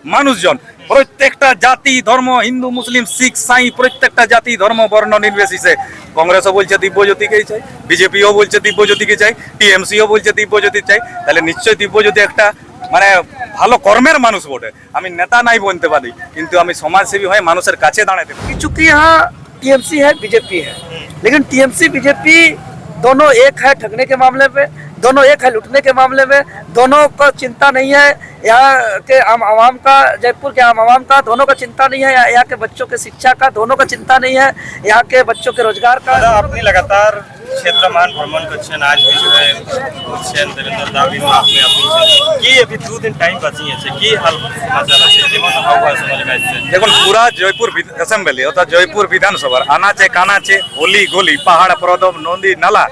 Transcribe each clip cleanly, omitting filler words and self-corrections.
মানুষজন প্রত্যেকটা জাতি ধর্ম হিন্দু মুসলিম শিখ সাই প্রত্যেকটা জাতি ধর্ম বর্ণ নির্বিশেষে কংগ্রেসও বলছে দিব্যজ্যোতিকেই চাই, বিজেপিও বলছে দিব্যজ্যোতিকে চাই, টিএমসিও বলছে দিব্যজ্যোতি চাই। তাহলে নিশ্চয়ই দিব্যজ্যোতি একটা মানে ভালো কর্মের মানুষ বটে। আমি নেতা নাই বলতে পারি, কিন্তু আমি সমাজসেবী হয়ে মানুষের কাছে দাঁড়াতে পারি। चूंकि यहाँ टीएमसी है बीजेपी है, लेकिन टीएमसी बीजेपी दोनों एक है ठगने के मामले में, दोनों एक है लूटने के मामले में। दोनों को चिंता नहीं है यहाँ के आम आवाम का, जयपुर के आम आवाम का दोनों का चिंता नहीं है। यहाँ के बच्चों के शिक्षा का दोनों का चिंता नहीं है, यहाँ के बच्चों के रोजगार का। अपनी लगातार क्षेत्रमान भ्रमण करछन, आज भी जो है छेन देवेंद्र दावी माफ में अपनी की अभी 2 दिन टाइम बची है की हाल समाचार আছে যেমন হাওয়া সময় গাইছে। দেখুন পুরা জয়পুর অ্যাসেম্বলি অর্থাৎ জয়পুর বিধানসভার আনাচে কানাচে অলি গলি পাহাড় পর্বত নদী নালা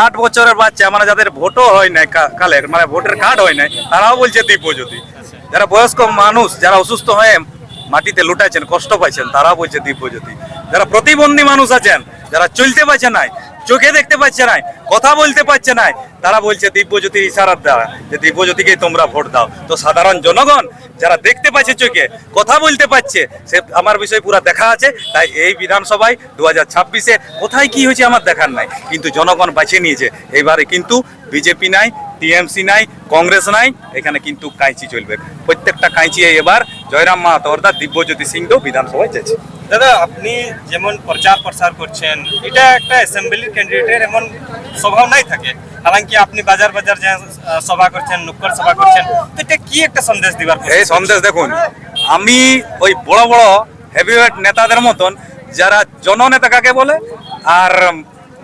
8 বছরের বাচ্চা মানে যাদের ভোটও হয় নাই কালের মানে ভোটের কার্ড হয় নাই তারাও বলছে দিব্যজ্যোতি। যারা বয়স্ক মানুষ যারা অসুস্থ হয়ে মাটিতে লুটাইছেন কষ্ট পাইছেন তারাও বলছে দিব্যজ্যোতি। যারা প্রতিবন্ধী মানুষ আছেন যারা চলতে পারছে না চোখে দেখতে পাচ্ছে না কথা বলতে পারছে না তারা বলছে দিব্যজ্যোতির ইশারার দ্বারা যে দিব্যজ্যোতিকে তোমরা ভোট দাও। তো সাধারণ জনগণ যারা দেখতে পাচ্ছে চোখে কথা বলতে পারছে সে আমার বিষয় পুরো দেখা আছে। তাই এই বিধানসভায় 2026-এ কোথায় কি হয়েছে আমার দেখার নাই, কিন্তু জনগণ বাছিয়ে নিয়েছে। এইবারে কিন্তু বিজেপি নাই, টিএমসি নাই, কংগ্রেস নাই, এখানে কিন্তু কাঁচি চলবে। প্রত্যেকটা কাঁচি এবার জয়রাম মাহাতো অর্থাৎ দিব্যজ্যোতি সিংকেও বিধানসভায় যাচ্ছে। দাদা আপনি যেমন প্রচার প্রসার করছেন এটা একটা অ্যাসেম্বলির ক্যান্ডিডেটের এমন স্বভাব নাই থাকে, হালাকি আপনি বাজার বাজার যে সভা করছেন নুক্কড় সভা করছেন, তো এটা কি একটা সন্দেশ দিবার? এই সন্দেশ দেখুন, আমি ওই বড় বড় হেভিওয়েট নেতাদের মতন যারা জননেতা কাকে বলে আর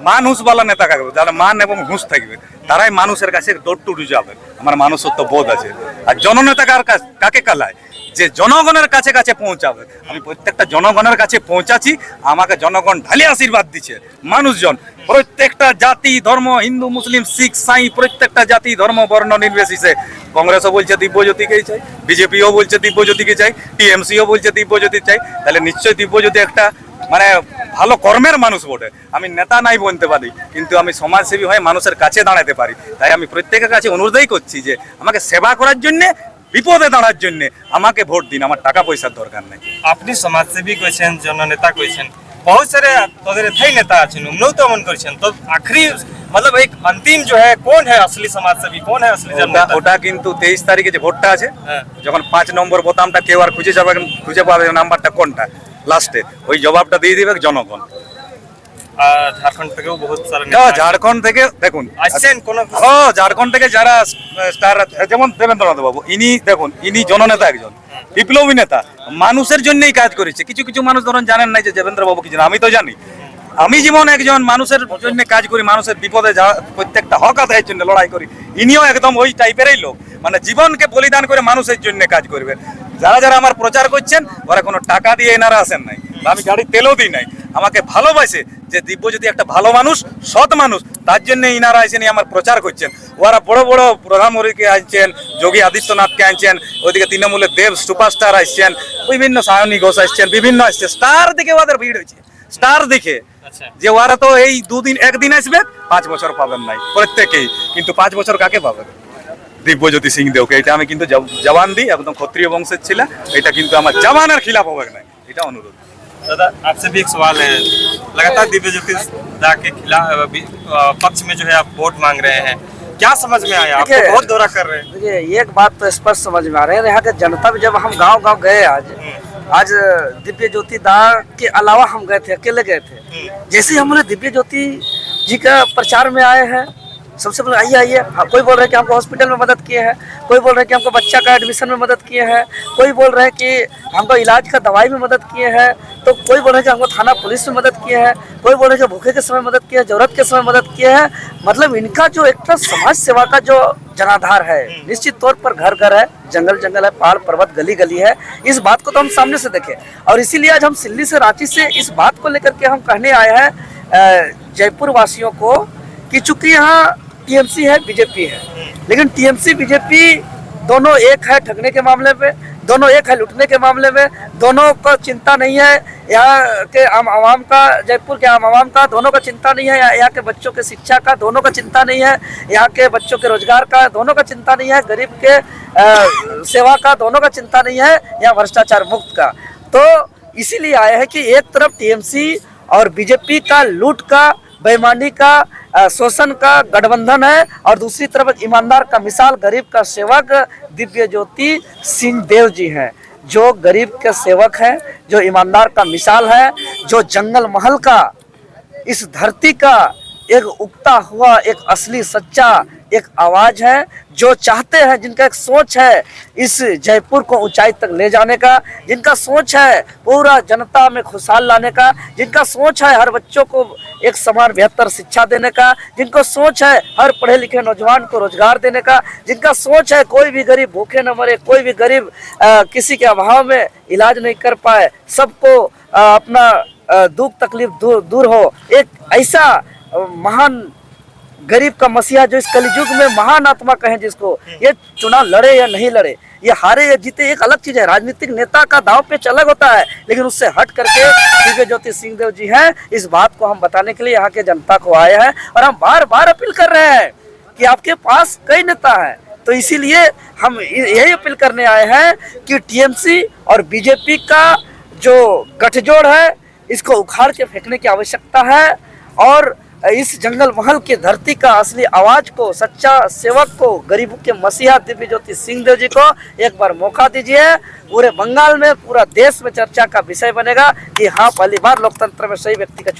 মানুষওয়ালা নেতা কাকে বলে, যারা মান এবং হুঁশ থাকবে তারাই মানুষের কাছে ডোর টু ডোর যাবে। আমার মানুষত্ব বোধ আছে। আর জননেতা কাকে কালায় যে জনগণের কাছে কাছে পৌঁছাবে। আমি প্রত্যেকটা জনগণের কাছে পৌঁছাচ্ছি, আমাকে জনগণ ঢালি আশীর্বাদ দিচ্ছে। মানুষজন প্রত্যেকটা জাতি ধর্ম হিন্দু মুসলিম শিখ সাই প্রত্যেকটা জাতি ধর্ম বর্ণ নির্বিশেষে কংগ্রেসও বলছে দিব্যজ্যোতিকেই চাই, বিজেপিও বলছে দিব্যজ্যোতিকে চাই, টিএমসিও বলছে দিব্যজ্যোতি চাই। তাহলে নিশ্চয়ই দিব্যজ্যোতি একটা মানে ভালো কর্মের মানুষ বটে। আমি নেতা নাই বলতে পারি, কিন্তু আমি সমাজসেবী হয়ে মানুষের কাছে দাঁড়াতে পারি। তাই আমি প্রত্যেকের কাছে অনুরোধই করছি যে আমাকে সেবা করার জন্যে বিপদে দাঁড়ার জন্য আমাকে ভোট দিন, আমার টাকা পয়সার দরকার নেই। আপনি সমাজসেবী কইছেন, জননেতা কইছেন, बहुत सारे তোদের ঠাই নেতা আছেন, উনিও তো এমন করেছেন। তো আখরি मतलब एक अंतिम जो है कौन है असली समाजसेवी, कौन है असली जननेता? ওটা কিন্তু 23 তারিখে যে ভোটটা আছে যখন 5 নম্বর বোতামটা কেউ আর খুঁজে পাবে নাম্বারটা কোনটা লাস্টে, ওই জবাবটা দিয়ে দিবে জনগণ। ঝাড়খণ্ড থেকেও বহুত সারা ঝাড়খণ্ড থেকে দেখুন আসছেন কোন ঝাড়খণ্ড থেকে যারা স্টার যেমন দেবেন্দ্রনাথ বাবু, ইনি দেখুন ইনি জননেতা একজন বিপ্লবী নেতা, মানুষের জন্যই কাজ করেছে। কিছু কিছু মানুষ ধরুন জানেন নাই যে দেবেন্দ্র বাবু কি জানেন, আমি তো জানি। আমি যেমন একজন মানুষের জন্য কাজ করি, মানুষের বিপদে প্রত্যেকটা হক আদায়ের জন্য লড়াই করি, ইনিও একদম ওই টাইপেরই লোক, মানে জীবনকে বলিদান করে মানুষের জন্য কাজ করবেন। যারা যারা আমার প্রচার করছেন ওরা কোনো টাকা দিয়ে এনারা আসেন নাই, আমি গাড়ি তেলও দিই নাই, আমাকে ভালোবাসে যে দিব্যজ্যোতি একটা ভালো মানুষ সৎ মানুষ, তার জন্য ইনারা এসে আমার প্রচার করছেন। ওরা বড় বড় প্রধানমন্ত্রীকে আনছেন, যোগী আদিত্যনাথকে আনছেন, ওইদিকে তৃণমূলের দেব সুপারস্টার আসছেন, বিভিন্ন সায়নী ঘোষ আসছেন, বিভিন্ন আসছে। স্টার দিকে ওদের ভিড় হয়েছে, স্টার দিকে যে ওরা তো এই একদিন আসবে 5 বছর পাবেন নাই প্রত্যেকেই, কিন্তু 5 বছর কাকে পাবেন? দিব্যজ্যোতি সিং দেওকে। এটা আমি কিন্তু জবান দিই, একদম ক্ষত্রিয় বংশের ছিল, এটা কিন্তু আমার জবানের খিলাফ হবে না, এটা অনুরোধ। दादा आपसे भी एक सवाल है, लगातार दिव्यज्योति दा के खिलाफ पक्ष में जो है आप वोट मांग रहे हैं, क्या समझ में आया? आप तो बहुत दौरा कर रहे हैं। देखिए एक बात तो स्पष्ट समझ में आ रही है, यहाँ के जनता भी जब हम गांव-गांव गए आज दिव्यज्योति दा के अलावा हम गए थे, अकेले गए थे। जैसे हमने दिव्यज्योति जी का प्रचार में आए हैं, सबसे पहले आइए आइए। हाँ, कोई बोल रहे हैं कि हमको हॉस्पिटल में मदद किए हैं, कोई बोल रहे हैं कि हमको बच्चा का एडमिशन में मदद किए हैं, कोई बोल रहे हैं कि हमको इलाज का दवाई में मदद किए हैं, तो कोई बोल रहे हैं कि हमको थाना पुलिस में मदद किए हैं, कोई बोल रहे हैं कि भूखे के समय मदद किए हैं, जरूरत के समय मदद किए हैं। मतलब इनका जो एक समाज सेवा का जो जनाधार है, निश्चित तौर पर घर घर है, जंगल जंगल है, पहाड़ पर्वत गली गली है। इस बात को तो हम सामने से देखें, और इसीलिए आज हम सिल्ली से रांची से इस बात को लेकर के हम कहने आए हैं जयपुर वासियों को कि चूंकि यहाँ टीएमसी है बीजेपी है, लेकिन टीएमसी बीजेपी दोनों एक है ठगने के मामले में, दोनों एक है लूटने के मामले में, दोनों को चिंता नहीं है यहाँ के आम आवाम का, जयपुर के आम आवाम का, दोनों का चिंता नहीं है यहाँ के बच्चों के शिक्षा का, दोनों का चिंता नहीं है यहाँ के बच्चों के रोजगार का, दोनों का चिंता नहीं है गरीब के सेवा का, दोनों का चिंता नहीं है यहाँ भ्रष्टाचार मुक्त का। तो इसीलिए आया है कि एक तरफ टीएमसी और बीजेपी का लूट का, बेईमानी का, शोषण का गठबंधन है और दूसरी तरफ एक ईमानदार का मिसाल गरीब का सेवक दिव्य ज्योति सिंहदेव जी हैं, जो गरीब के सेवक हैं, जो ईमानदार का मिसाल है, जो जंगल महल का इस धरती का एक उगता हुआ एक असली सच्चा एक आवाज है, जो चाहते हैं, जिनका एक सोच है इस जयपुर को ऊंचाई तक ले जाने का, जिनका सोच है पूरा जनता में खुशहाल लाने का, जिनका सोच है हर बच्चों को एक समान बेहतर शिक्षा देने का, जिनको सोच है हर पढ़े लिखे नौजवान को रोजगार देने का, जिनका सोच है कोई भी गरीब भूखे न मरे, कोई भी गरीब किसी के अभाव में इलाज नहीं कर पाए, सबको अपना दुख तकलीफ दूर हो। एक ऐसा महान गरीब का मसीहा जो इस कलयुग में महान आत्मा कहें जिसको, ये चुनाव लड़े या नहीं लड़े, ये हारे या जीते एक अलग चीज है, राजनीतिक नेता का दांव पेच अलग होता है, लेकिन उससे हट करके दिव्य ज्योति सिंहदेव जी हैं। इस बात को हम बताने के लिए यहाँ के जनता को आए हैं और हम बार बार अपील कर रहे हैं कि आपके पास कई नेता हैं, तो इसीलिए हम यही अपील करने आए हैं कि टीएमसी और बीजेपी का जो गठजोड़ है इसको उखाड़ के फेंकने की आवश्यकता है और इस जंगल महल की धरती का असली आवाज को, सच्चा सेवक को, गरीबों के मसीहा दिव्य ज्योति सिंहदेव जी को एक बार मौका दीजिए। पूरे बंगाल में, पूरा देश में चर्चा का विषय बनेगा कि हाँ, पहली बार लोकतंत्र में सही व्यक्ति का